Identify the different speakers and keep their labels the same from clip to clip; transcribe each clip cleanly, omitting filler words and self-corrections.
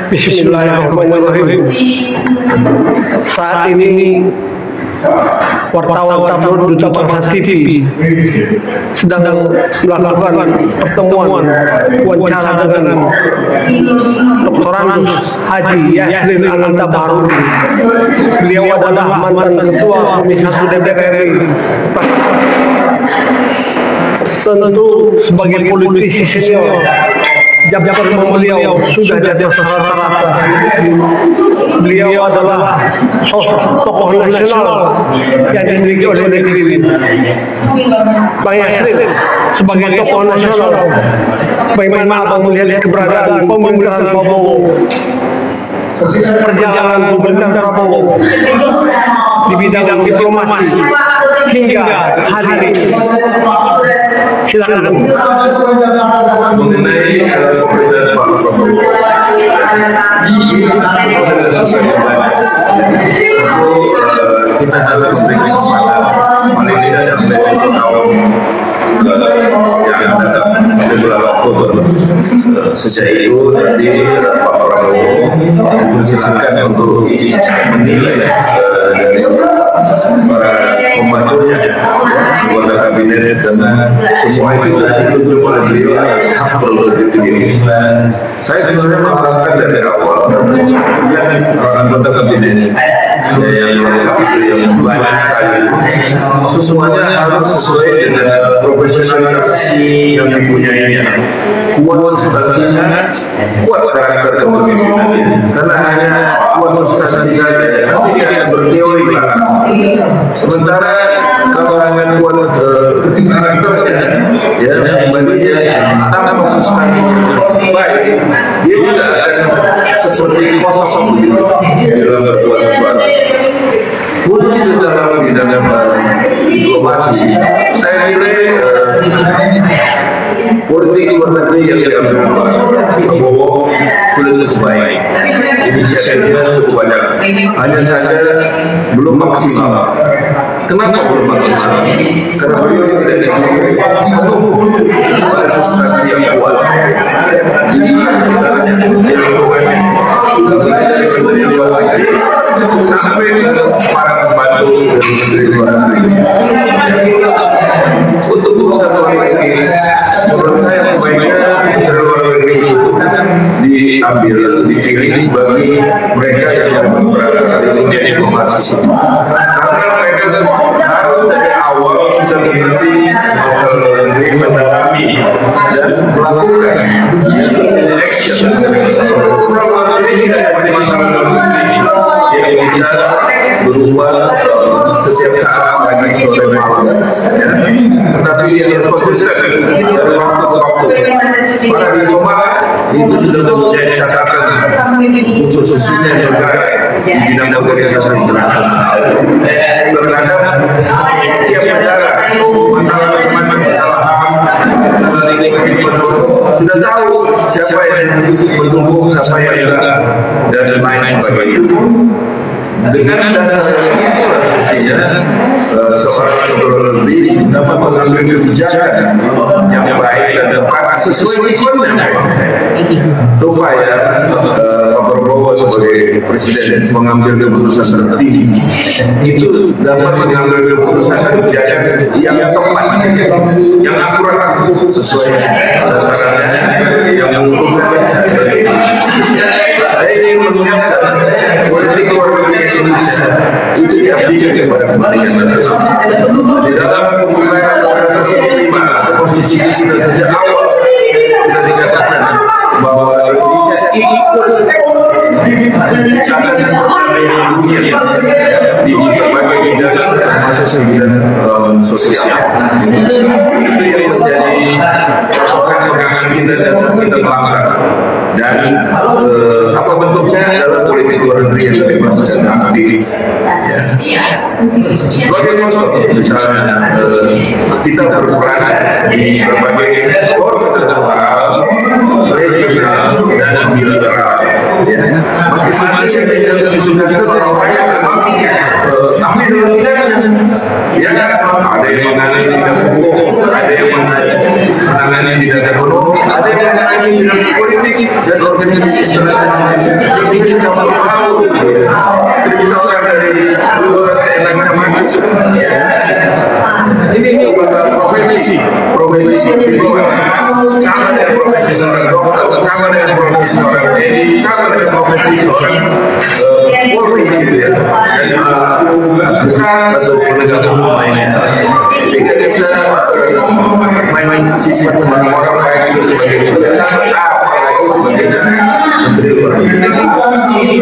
Speaker 1: Bismillahirrahmanirrahim. Saat ini wartawan tabloid Duta Bangsa TV sedang melakukan pertemuan wawancara dengan Dr. Haji Yassin Anantabaruri. Beliau adalah mantan ketua Komisi DPR RI. Tentu sebagai politisi senior, jabatan beliau sudah di atas rata-rata. Beliau adalah sosok tokoh nasional yang dimiliki oleh negeri ini. Bang Yassin sebagai tokoh nasional, bagaimana Abang melihat keberadaan pemerintahan Prabowo, perjalanan pemerintahan Prabowo di bidang diplomasi hingga hari ini? Silakan.
Speaker 2: Mengenai perbedaan Pak Prabowo, kita dalam sebagai sesuatu paling tidak dan sebagai sesuatu yang datang beberapa waktu sejak itu tadi Pak Prabowo mensisakan untuk menilai dari para pembantunya, anggota kabinet, dan semua itu ditutup oleh beliau hak prerogatif ini. Saya sebenarnya mengharapkan dari awal anggota kabinet yang yang banyak sekali, semuanya harus sesuai dengan profesionalitas yang dipunyainya, kuat substansinya, kuat karakter kepemimpinan. Karena hanya kuat substansi saja tidak akan berteori. Sementara kalau hanya kuat karakternya, ya bagi dia tanpa substansi baik, dia juga akan seperti kosong begitu dalam berbuat sesuatu. Khusus dalam bidang diplomasi, saya nilai politik luar negeri yang dilakukan Prabowo sudah cukup baik. Inisiatifnya cukup banyak, hanya saja belum maksimal. Kenapa belum maksimal? Karena beliau tidak ada substansi yang kuat. Sampai ke para pembantu dari luar negeri. Untuk urusan luar negeri, menurut saya sebaiknya dari luar negeri itu diambil, dipilih bagi mereka yang berasal dari dunia diplomasi. Karena mereka harus dari awal sudah mengerti masalah luar negeri, mendalami dan melakukan action. Masalah luar negeri tidak seperti masalah luar negeri yang bisa berubah setiap saat bagi sore malam, tetapi dia harus konsisten dari waktu ke waktu. Para diplomat itu sudah mempunyai catatan khususnya yang bergerak di bidang organisasi internasional terhadap tiap negara, masalah macam-macam, masalah ham, masalah lingkungan, sudah tahu siapa yang mendukung, siapa yang enggak, dan lain sebagainya. Dengan dasar mestinya seorang gubernur negeri dapat mengambil kebijakan yang baik dan tepat sesuai sebenarnya, supaya Pak Prabowo sebagai presiden mengambil keputusan tertinggi itu dapat mengambil keputusan kebijakan yang tepat, yang akurat, sesuai sasarannya, yang menguntungkan. Saya ingin mengingatkan politik luar negeri Indonesia itu diabdikan kepada kepentingan nasional. Di dalam pembukaan organisasi kelima, konstitusi sudah sejak awal sudah dikatakan bahwa Indonesia ikut catatan perdamaian dunia di berbagai bidang, termasuk bidang sosial. Itu yang menjadi pegangan kita dan kita pelanggar. Dan apa bentuknya dalam politik luar negeri yang lebih masuk aktif. Sebagai contoh, misalnya kita berperan di berbagai forum internasional, regional, dan bilateral. Masing-masing dengan sudah orang-orang yang memang ahli dalam bidang Ya, ada yang menangani di bidang hukum, ada yang menangani di bidang ekonomi, ada yang menangani di bidang politik dan organisasi sebenarnya. Ini cabang tahu, jadi bisa orang dari luar seenak masuk. Ini profesi di bawah, sama dengan profesi seorang dokter, sama dengan profesi seorang medis, sama dengan profesi seorang polri gitu ya. Bukan penegak hukum lainnya. Tidak bisa main-main sisi orang kayak gitu sebagai apalagi sebagai menteri luar negeri.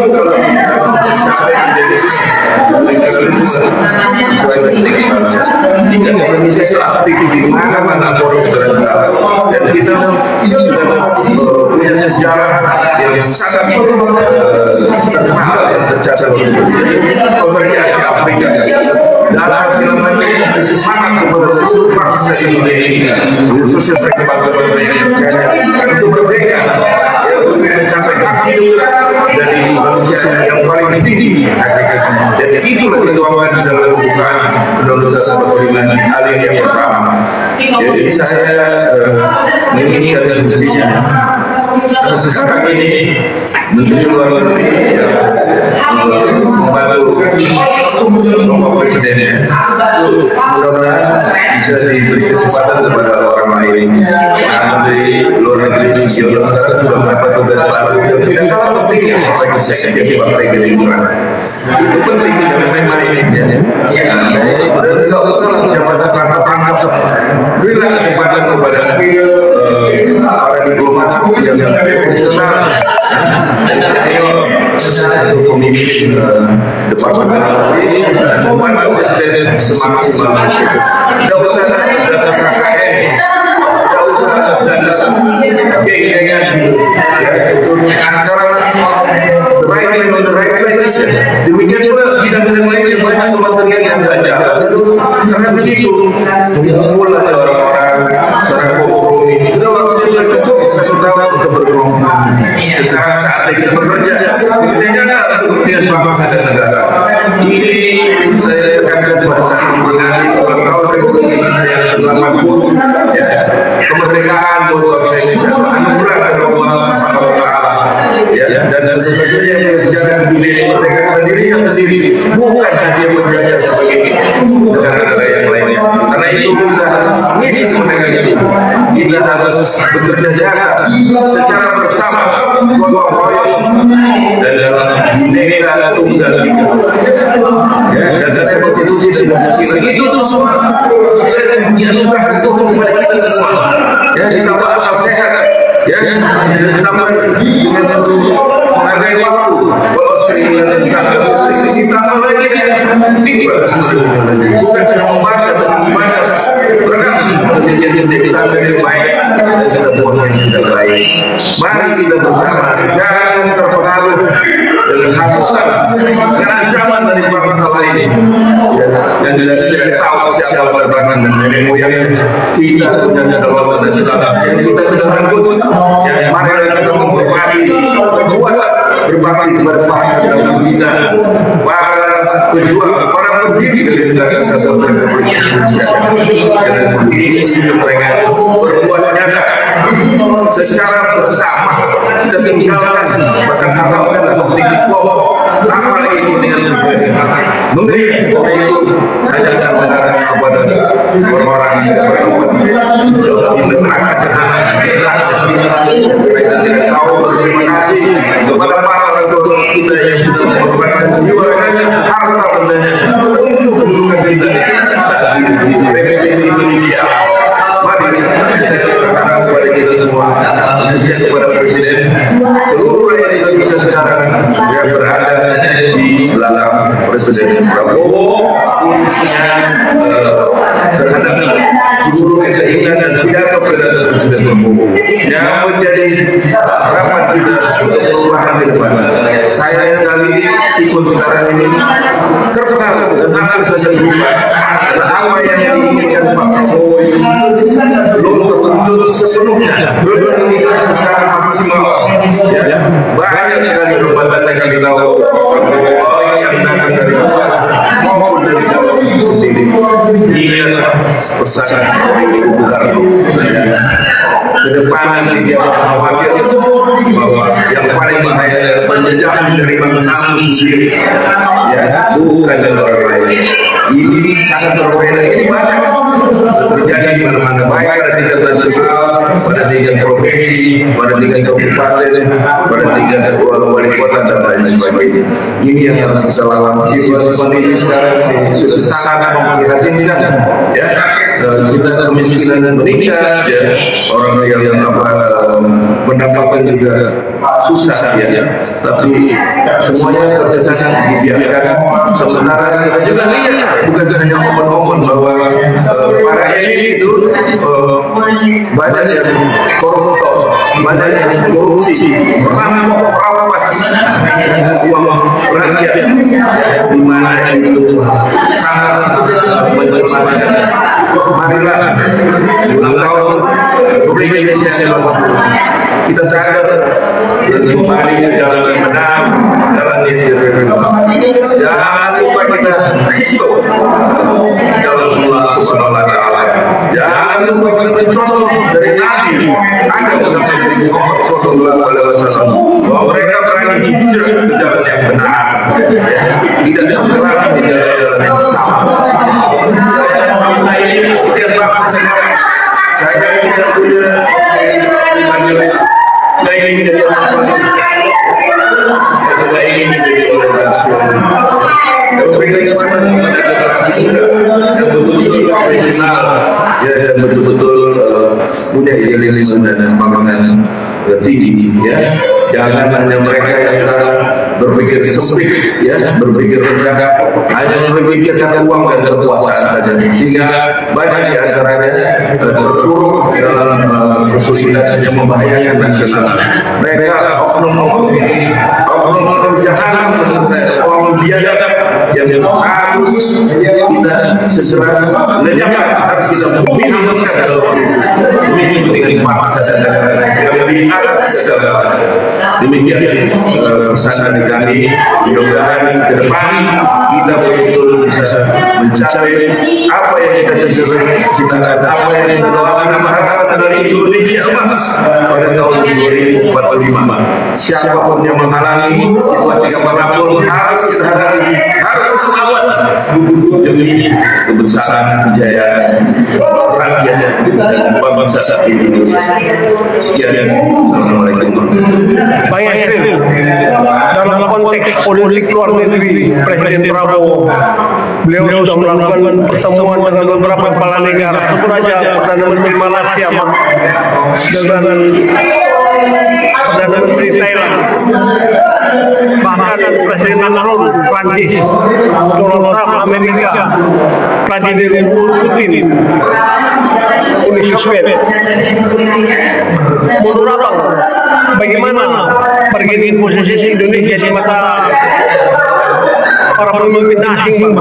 Speaker 2: Tidak organisasi aktif di mana forum internasional dan kita punya sejarah yang sangat terkenal yang tercatat di konferensi Afrika. Dalam segala semangat kepada seluruh bangsa Indonesia ini, khususnya sebagai bangsa-bangsa yang terjadi untuk merdeka, untuk mencapai hak hidup dari manusia yang paling tinggi Afrika ini. Dan itulah dituangkan di dalam pembukaan Undang-Undang Dasar 45 alinia yang pertama. Jadi saya menginginkan khususnya sekarang ini Menteri Luar Negeri membantu Bapak Presiden mudah-mudahan bisa diberi kesempatan kepada orang lain. Menteri Luar Negeri sekarang sudah mendapat tugas baru yang tidak penting yang sebagai sekjen Partai Gerindra. Itu penting tidak main-main ya. Tidak usah jabatan tangkap-tangkap. Berilah kesempatan kepada para diplomat yang profesional. Untuk memimpin Departemen ini dan membantu Presiden semaksimal mungkin. Tidak usah KKN, tidak usah sekarang the right position. Demikian pula bidang-bidang lain yang banyak kementerian yang ada. Karena begitu, mulai orang-orang secara kompromi sudah waktunya sudah cukup sesudah untuk berkelompok. Sekarang saat kita bekerja, kita jaga kepentingan bangsa dan negara. Ini saya katakan kepada mengenai tahun Republik Indonesia yang ke-80, kemerdekaan buat bangsa Indonesia, anugerah dari Allah Subhanahu wa Ta'ala. Dan sesuatu yang sejarah dunia merdekakan dirinya sendiri, bukan hanya menjadi sebagai negara-negara yang lainnya. Karena itu kita harus mengisi kemerdekaan ini. Kita harus bekerja nyata secara bersama, gotong royong dan dalam negara tunggal ika. Dan saya konstitusi sudah itu semua saya dianugerahkan untuk kepada kita semua. Kita harus sehat. Ditambah dengan menghargai waktu, ditambah lagi pikir bukan hanya membaca berkata menjadi sampai yang baik dan bukan yang tidak baik. Mari kita bersama jangan terpengaruh dengan hasutan dengan ancaman dari bangsa lain dan tidak tahu siapa berbadan dan nenek moyang tidak punya dalam dan Islam yang kita sedang ikut. Yang mari kita berbakti kepada dalam kita para pejuang, para pendiri dari negara kesatuan Republik Indonesia dan mengisi mereka berbuat nyata secara bersama. Kita tinggalkan kata-kata politik kelompok, apalagi itu dengan memberi kita itu hanya kata-kata kepada orang-orang yang berbuat menjadi neraka jahanam. Tahu berterima kasih kepada para penduduk kita yang sudah mengorbankan jiwanya, harta bendanya untuk menunjukkan kita saat ini di Republik Indonesia. Mari saya berharap kepada kita semua, khususnya kepada Presiden, seluruh rakyat Indonesia sekarang yang berada di belakang Presiden Prabowo, khususnya terhadap seluruh keinginan dan pidato perdana Presiden Prabowo yang menjadi harapan kita untuk perubahan ke depan. Saya sekali sikun sekarang ini terkenal dan akan saya berubah. Dan apa yang diinginkan Pak Prabowo ini belum tertuntut sepenuhnya, belum diinginkan secara maksimal. Banyak sekali pembatasan yang kita lakukan yang datang dari luar maupun dari dalam institusi pesan dari Bung Karno. Ke depan dia khawatir bahwa yang paling bahaya penjajahan dari bangsa sendiri, ya, bukan dari orang lain. Ini sangat berbeda. Ini banyak terjadi di mana-mana, baik pada tingkat nasional, pada tingkat provinsi, pada tingkat kabupaten, pada tingkat wali kota dan lain sebagainya. Ini yang harus kita lawan. Situasi kondisi sekarang ini sudah sangat memprihatinkan, ya. Kita kemiskinan meningkat, ya. Orang yang pendapatan juga susah, ya. Tapi semuanya terkesan dibiarkan. Sementara kita juga lihat, bukan hanya ngomong-ngomong bahwa para elit itu banyak yang koruptor, banyak yang korupsi, merawas uang rakyat, di mana itu sangat mencemaskan. Marilah ulang tahun Republik Indonesia kita sadar dan kembali ke jalan yang benar, jalan yang benar. Jangan lupa kita hidup dalam Allah Subhanahu wa Ta'ala. Jangan lupa kita contoh dari Nabi ada dalam Nabi Muhammad Sallallahu Alaihi Wasallam bahwa mereka berani hijrah ke jalan yang benar, tidak berjalan di jalan yang salah. Ini setiap bangsa saya kita punya gaya ini dari orang ini dari mereka semua yang betul-betul profesional, ya, dan betul-betul punya idealisme dan semangat tinggi, ya. Jangan hanya mereka yang sekarang berpikir sempit, ya, berpikir rendah, hanya berpikir cari uang dan kekuasaan saja, sehingga banyak di antaranya terpuruk dalam kesulitan yang membahayakan nasional. Mereka oknum-oknum ini, oknum-oknum jahat, oknum biadab yang harus kita segera lenyapkan, harus kita hapuskan demi kepentingan bangsa dan negara yang lebih atas segala. Demikian pesan dari kami. Mudah-mudahan ke depan kita betul-betul bisa mencapai apa yang kita cita-citakan, apa yang kita harapkan dari Indonesia emas pada tahun 2045. Siapapun yang menghalangi situasi apapun harus dihadapi, harus melawan demi kebesaran kejayaan rakyat dan bangsa Indonesia. Sekian, assalamualaikum.
Speaker 1: Banyak hasil dalam konteks politik luar negeri. Presiden Prabowo, beliau sudah melakukan pertemuan dengan beberapa kepala negara, tentu saja Perdana Menteri Malaysia dengan Perdana Menteri Thailand, bahkan Presiden Macron Prancis, Donald Trump Amerika, Vladimir Putin Uni Soviet. Menurut Abang, bagaimana bargaining posisi Indonesia di mata para pemimpin asing?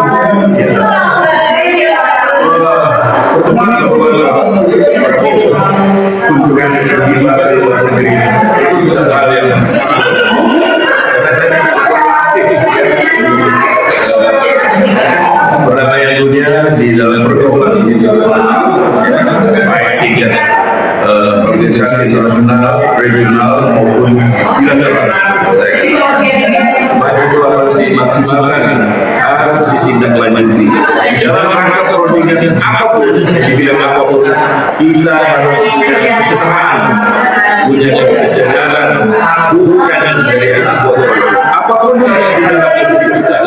Speaker 2: Kunjungan dari luar negeri itu hal yang perdamaian dunia di dalam pergaulan baik tingkat organisasi internasional, regional maupun bilateral. Maka itu harus dimaksimalkan, harus ditindaklanjuti. Dalam rangka perundingan apapun, di bidang apapun, kita harus kesetaraan, punya kesadaran, bukan dari apapun yang di dalam kita.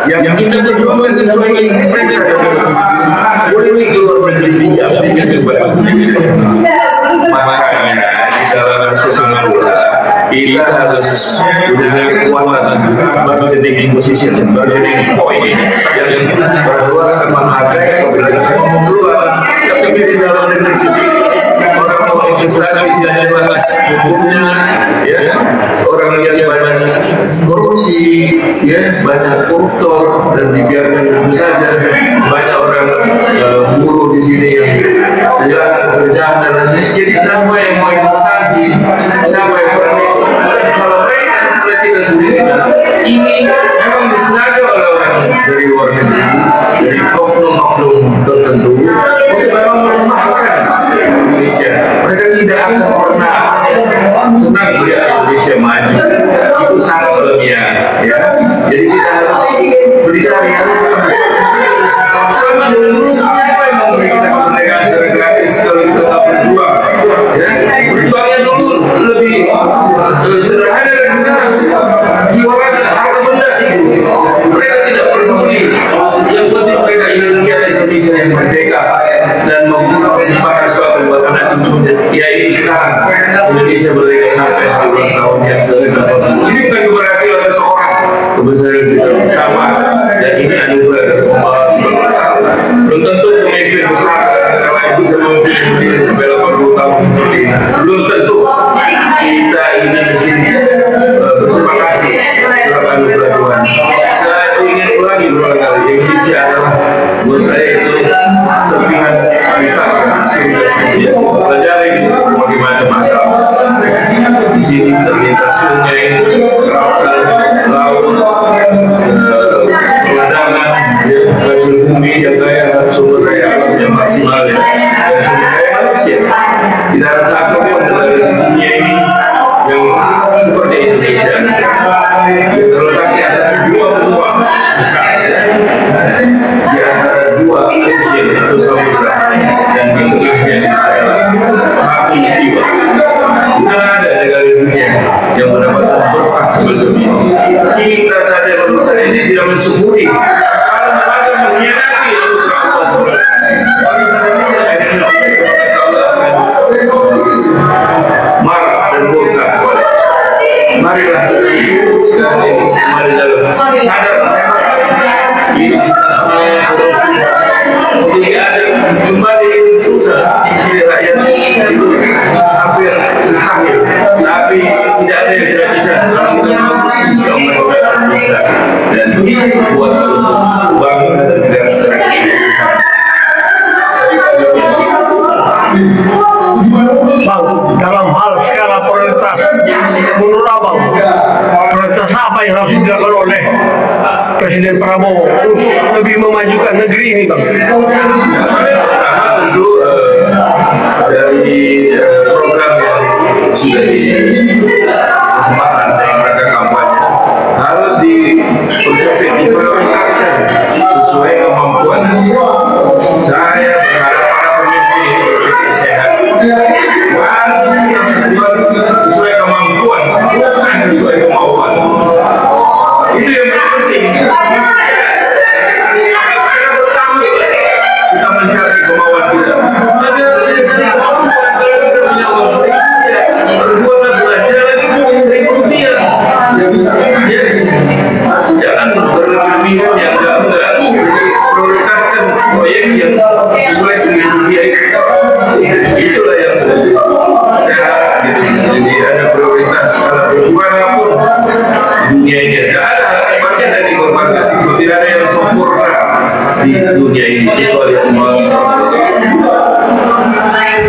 Speaker 2: Yang kita perjuangkan sesuai dengan mereka boleh keluar negeri tidak kepada makanya di dalam sesuatu kita harus dengan kekuatan berada posisi dan berada di poin yang kita berdua akan menghargai keluar tapi di dalam negeri sisi orang-orang investasi tidak jelas hukumnya, ya, orang yang banyak korupsi, ya, banyak koruptor dan dibiarkan begitu saja. Banyak orang buruh di sini yang menjalankan pekerjaan dan lain-lain. Jadi siapa yang mau investasi, siapa yang berani salah mereka oleh kita sendiri. Ini memang disengaja oleh orang dari luar negeri, dari oknum-oknum tertentu dunia, ya. Jadi kita harus berdikari, selama dulu siapa yang memberi kita kemerdekaan secara gratis kalau kita tak berjuang, ya. Berjuangnya dulu lebih sederhana dari sekarang. Jiwa raga, harta benda, mereka tidak peduli. Yang penting mereka Indonesia yang merdeka dan mempersembahkan suatu buat anak cucu. Ya ini sekarang Indonesia merdeka sampai puluhan tahun yang ke-60. Ini bukan keberhasilan seseorang, kebesaran kita bersama, dan ini anugerah dari Allah Subhanahu wa Ta'ala. Belum tentu pemimpin besar negara bisa memimpin Indonesia sampai 80 tahun seperti ini. Belum tentu. Kita ini di sini berterima kasih terhadap anugerah Tuhan. Saya ingin ulangi berulang kali, Indonesia adalah buat saya itu serpihan besar surga sedunia. Pelajari di berbagai macam agama. Di sini terlintas sungai, lautan, laut, pemandangan, hasil bumi yang kaya, sumber daya alam yang maksimal, dan sumber daya manusia. Tidak ada satu pun dari dunia ini yang seperti Indonesia. Terletak di antara dua benua besar, di antara dua ocean atau samudra, dan di tengahnya adalah satu istiwa. Tidak ada negara dunia yang mendapatkan berkah semacam ini. Kita saja bangsa ini tidak mensyukuri, malah mengkhianati anugerah Allah SWT. Marah dan murka. Marilah sekali ini mari dalam sadar hidup kita semuanya korupsi. Jadi ada kembali susah di rakyat itu hampir mustahil, tapi tidak ada yang tidak bisa. Kalau kita mampu, insya Allah kita akan bisa dan buat untuk bangsa dan negara secara keseluruhan.
Speaker 1: Bang, dalam hal skala prioritas, menurut Abang, prioritas apa yang harus dilakukan oleh Presiden Prabowo untuk lebih memajukan negeri ini, Bang?
Speaker 2: Pertama tentu dari program yang sudah disempatkan dalam rangka kampanye harus dipersempit, diprioritaskan sesuai kemampuan. Saya berharap para pemimpin ini sehat, sesuai kemampuan, bukan sesuai kemauan. Itu yang penting. Kita mencari kemauan kita. Tapi dari sana kemampuan, kalau kita punya uang Rp1.000, berbuatlah belanja lagi Rp1.000. Jangan berlebihan yang enggak. Prioritaskan proyek yang sesuai Rp1.000 itu. Itulah yang saya harap gitu. Jadi ada prioritas kalau berjuang pun dunia ini ada, pasti ada dikorbankan. Tidak ada yang sempurna di dunia ini kecuali Allah.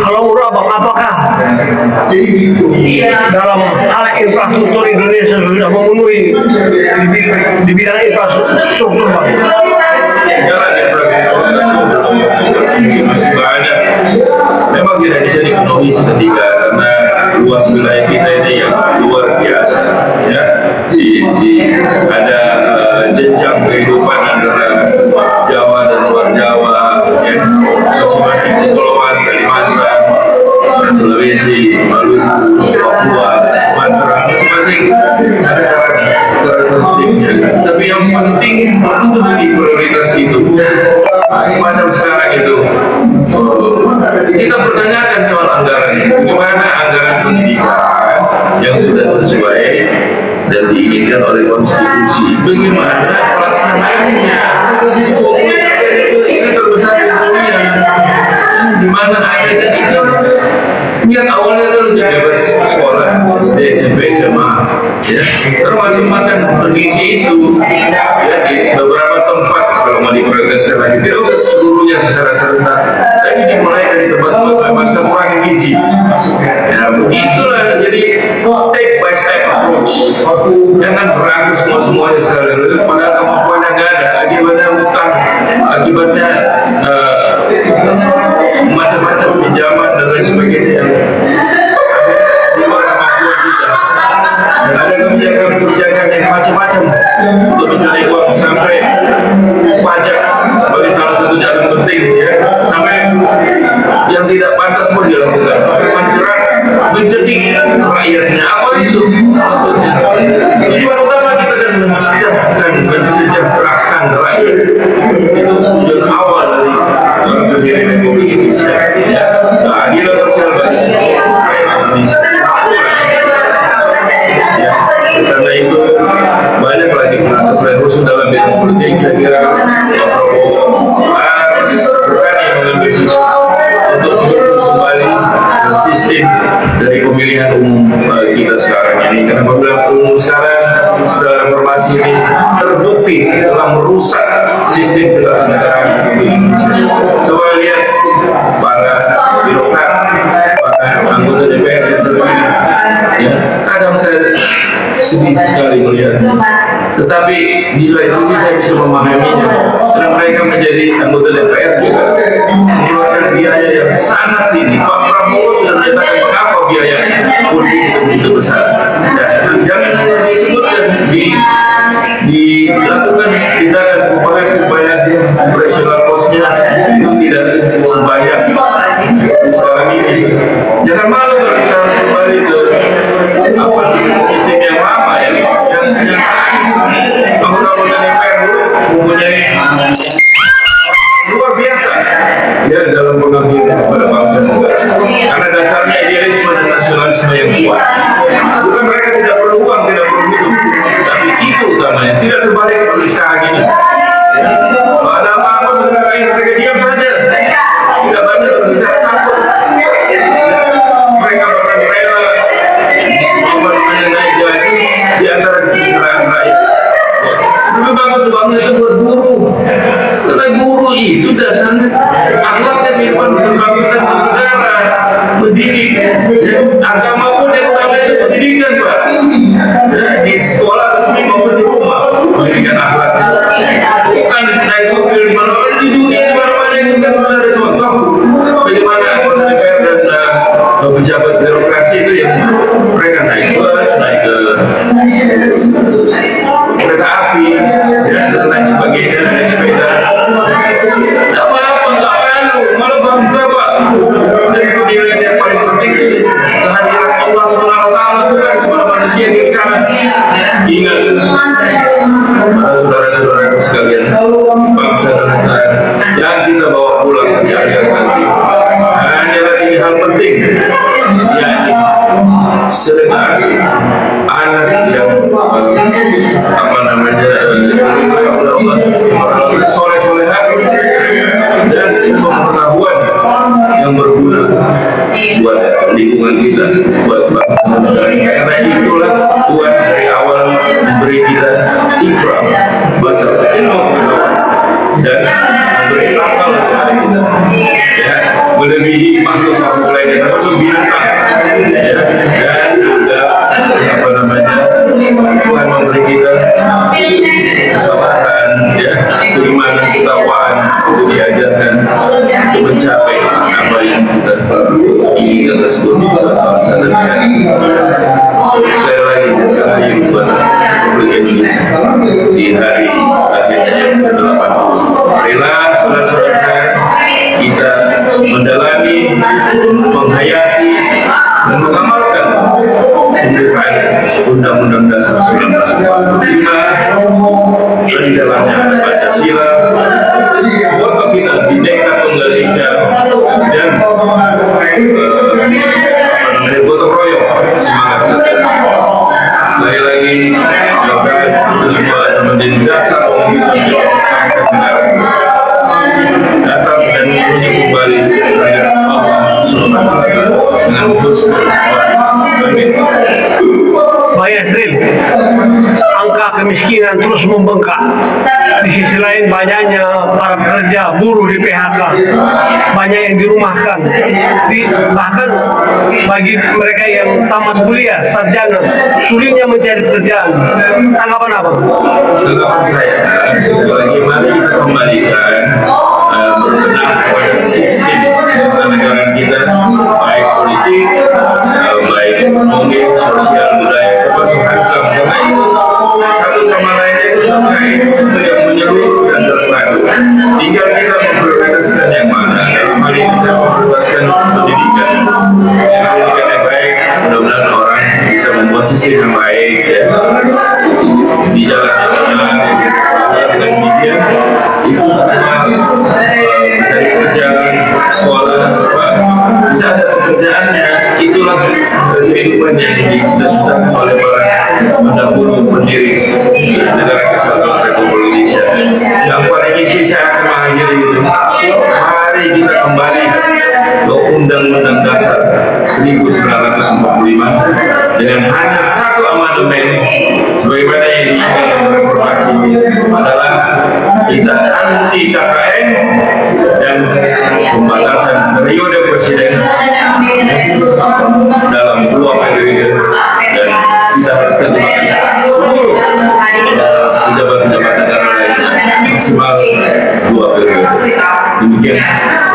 Speaker 1: Kalau menurut Abang, apakah dalam hal infrastruktur Indonesia sudah memenuhi di bidang infrastruktur, Bang?
Speaker 2: Jalan infrastruktur masih banyak. Memang tidak bisa dipenuhi seketika karena luas wilayah kita ini yang luar biasa. Ya, ada jenjang kehidupan antara Jawa dan luar Jawa, ya, masing-masing kepulauan Kalimantan, Sulawesi, Maluku, Papua, Sumatera, masing-masing ada karakteristiknya. Tapi yang penting untuk menjadi prioritas itu semacam sekarang itu kita pertanyakan soal anggaran ini. Bagaimana anggaran pendidikan yang sudah sesuai dan diinginkan oleh konstitusi, bagaimana pelaksanaannya? Ini terbesar di dunia, di mana ada, dan itu harus niat awalnya itu untuk bebas sekolah SD, SMP, SMA, ya. Terus masing-masing mengisi itu, ya, di beberapa tempat. Kalau mau diprioritaskan lagi, tidak usah seluruhnya secara serentak, tapi dimulai dari tempat-tempat memang terkurangi gizi. Ya, begitulah. Jadi step by step approach. Jangan beragus semuanya sekali. Padahal kemampuannya nggak ada. Akibatnya utang, akibatnya macam-macam pinjaman dan lain sebagainya. Di luar kemampuan kita. Dan ada kebijakan mereka kebijakan yang macam-macam untuk mencari uang sampai pajak sebagai salah satu jalan penting ya, sampai yang tidak pantas pun dilakukan, sampai menjerat, mencedik rakyatnya. Apa itu maksudnya? Tujuan utama kita kan mensejahterakan rakyat. Itu tujuan awal dari berdiri Republik Indonesia. Keadilan sosial bagi seluruh rakyat Indonesia. Ya, karena itu banyak lagi selain khusus dalam bidang politik, saya kira Pak Prabowo harus berani mengambil sikap untuk mengusung kembali sistem dari pemilihan umum kita sekarang ini. Karena pemilihan umum sekarang secara informasi ini terbukti telah merusak sistem ketatanegaraan Republik Indonesia. Coba lihat para birokrat, para anggota DPR yang terpilih, ya, kadang saya sedih sekali melihat. Tetapi di lain sisi saya bisa memahaminya, karena mereka menjadi anggota DPR juga mengeluarkan biaya yang sangat tinggi. Pak Prabowo sudah menyatakan mengapa biayanya politik itu begitu besar. Jangan hanya disebutkan dilakukan tindakan upaya supaya operasional cost-nya itu tidak sebanyak sekarang ini. Jangan malu kalau kita harus kembali ke sistem yang lama ya, yang bangunan DPR dulu mempunyai luar biasa ya dalam pengabdian kepada bangsa negara, karena dasarnya idealisme dan nasionalisme yang kuat. Bukan mereka tidak perlu uang, tidak perlu hidup, tapi itu utamanya. Tidak terbalik seperti sekarang ini. Ada apa-apa negara lain mereka diam saja, tidak banyak berbicara, takut. Mereka bahkan rela naik gaji di antara kesejahteraan rakyat. Tapi bagus banget itu buat guru, karena guru itu dasarnya akhlaknya kehidupan berbangsa dan bernegara, mendidik. Agama pun yang utama itu pendidikan, Pak. Di sekolah resmi maupun di rumah, pendidikan akhlak. Bukan naik mobil di mana-mana di dunia, di mana-mana itu kan ada contoh bagaimana anggota DPR dan pejabat birokrasi itu yang mereka naik bus, naik ke kereta api, dan lain sebagainya, naik sepeda. Tidak apa-apa, nggak malu, malah bangga, Pak. Dan kemudian yang paling penting kehadiran Allah SWT bukan kepada manusia di kanan. Ingat, saudara-saudara sekalian, bangsa dan negara yang kita bawa pulang di akhir nanti hanyalah tiga hal penting, yakni sedekah, anak yang soleh-solehan, dan pengetahuan yang berguna buat lingkungan kita, buat bangsa dan negara. Karena itulah Tuhan dari awal memberi kita ikram, baca ilmu pengetahuan, dan memberi akal kepada kita, ya, melebihi makhluk lainnya termasuk binatang, ya, dan juga Tuhan memberi kita kesabaran, ya, keimanan, ketakwaan untuk diajarkan untuk mencapai apa yang kita inginkan tersebut di bangsa dan negara. Sekali lagi hari buat Republik Indonesia di hari akhirnya yang ke-8. Marilah saudara-saudara kita mendalami, menghayati, dan mengamalkan pembukaan Undang-Undang Dasar 1945 dan di dalamnya ada Pancasila, bahwa kita Bhinneka Tunggal Ika, dan gotong royong semangat kita. Sekali lagi, mudah-mudahan itu semua menjadi dasar pembangunan bangsa negara. Datang dan menuju kembali kepada Allah Subhanahu wa Ta'ala dengan khusus. Amin.
Speaker 1: Baik, Asril, angka kemiskinan terus membengkak. Di sisi lain banyaknya para pekerja buruh di PHK, banyak yang dirumahkan. Bahkan bagi mereka yang tamat kuliah, sarjana, sulitnya mencari pekerjaan. Tanggapan apa?
Speaker 2: Tanggapan saya, sekali lagi mari kita kembalikan berbenah pada sistem ketatanegaraan kita, baik politik, baik ekonomi, sosial, budaya, termasuk agama. itu yang menyeluruh dan terpadu. Tinggal kita memprioritaskan yang mana. Dalam hal ini saya memprioritaskan pendidikan. Pendidikan yang baik, mudah-mudahan orang bisa membuat sistem yang baik ya. Di jalan yang benar, dengan demikian itu semua mencari kerjaan, sekolah, semua bisa ada pekerjaannya. Itulah kehidupan yang dicita-citakan oleh para pendahulu pendiri negara Kesatuan Republik Indonesia. Yang pada ini saya akan mengakhiri itu. Mari kita kembali ke Undang-Undang Dasar 1945 dengan hanya satu amandemen sebagaimana yang diinginkan reformasi adalah kita anti KKN dan pembatasan periode presiden dalam 2 periode, dan kita harus terima seluruh pejabat-pejabat negara lainnya maksimal 2 periode. Demikian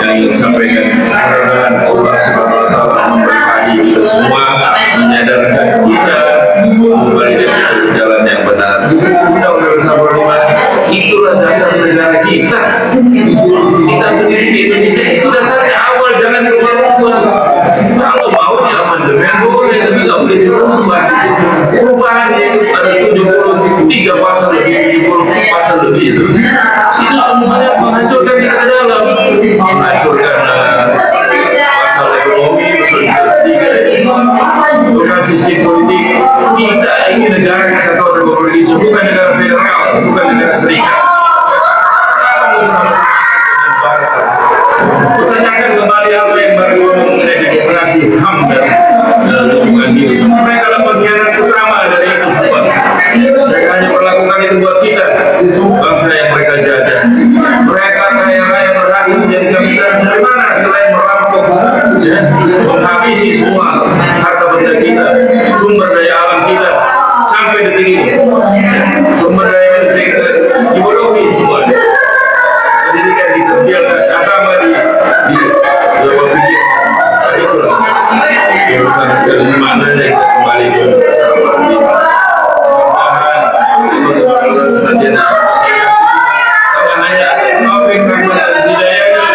Speaker 2: yang disampaikan. Karena Allah Subhanahu wa Ta'ala memberkati kita semua, menyadarkan kita kembali dari jalan yang benar. Undang-Undang 45 itulah dasar negara kita. Kita berdiri di Indonesia itu dasarnya awal, jangan dirubah-rubah. Kalau mau amandemen boleh, tapi nggak boleh dirubah. Perubahannya itu ada 73 pasal lebih, 70 pasal lebih itu semuanya menghancurkan kita dalam, menghancurkan pasal ekonomi, menghancurkan sistem politik. Kita ingin negara Kesatuan Republik Indonesia, bukan negara federal, bukan negara serikat. Bersama-sama dengan Barat. Pertanyakan kembali apa yang baru mengenai demokrasi, HAM dan lingkungan hidup. Mereka adalah pengkhianat utama dari itu semua. Mereka hanya melakukan itu buat kita, bangsa yang mereka jajah. Mereka kaya-raya berhasil menjadi kapitalis dari mana selain merampok, ya, menghabisi semua harta benda kita, sumber daya alam kita sampai detik ini. Sumber daya manusia kita dibodohi semua. Pendidikan dibiarkan, agama di luar pikir. Itulah urusan sekali mana yang kembali ke bersama ini. Allah Subhanahu wa Ta'ala senantiasa hanya atas taufik rahmat dan hidayahnya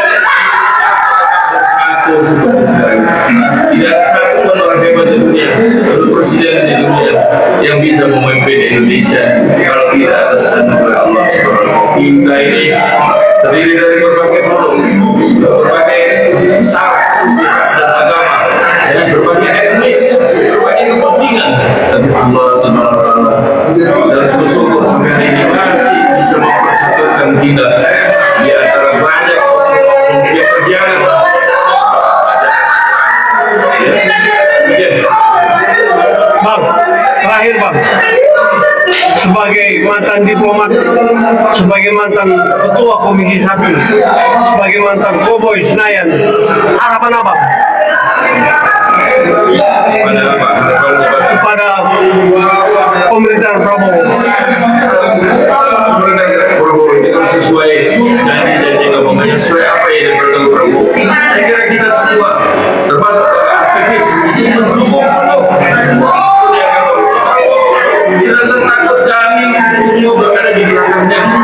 Speaker 2: bersatu seperti sekarang. Tidak satu pun orang hebat di dunia, atau presiden di dunia yang bisa memimpin Indonesia kalau tidak atas anugerah Allah Subhanahu wa Ta'ala. Kita ini terdiri dari berbagai pulau, berbagai syarat, suku, ras dan agama, dan berbagai etnis, berbagai kepentingan. Tapi Allah Subhanahu wa Ta'ala dan bersyukur sampai hari ini masih bisa mempersatukan kita di antara banyak yang berjalan.
Speaker 1: Bang, terakhir Bang, sebagai mantan diplomat, sebagai mantan ketua Komisi 1, sebagai mantan Koboi Senayan, harapan apa? Kepada pemerintahan Prabowo.
Speaker 2: Pemerintahan Prabowo itu sesuai janji-janji ngomongnya, sesuai apa yang diberitahu Prabowo. Saya kira kita semua termasuk aktivis mendukung kita takut kami semua berada di belakangnya.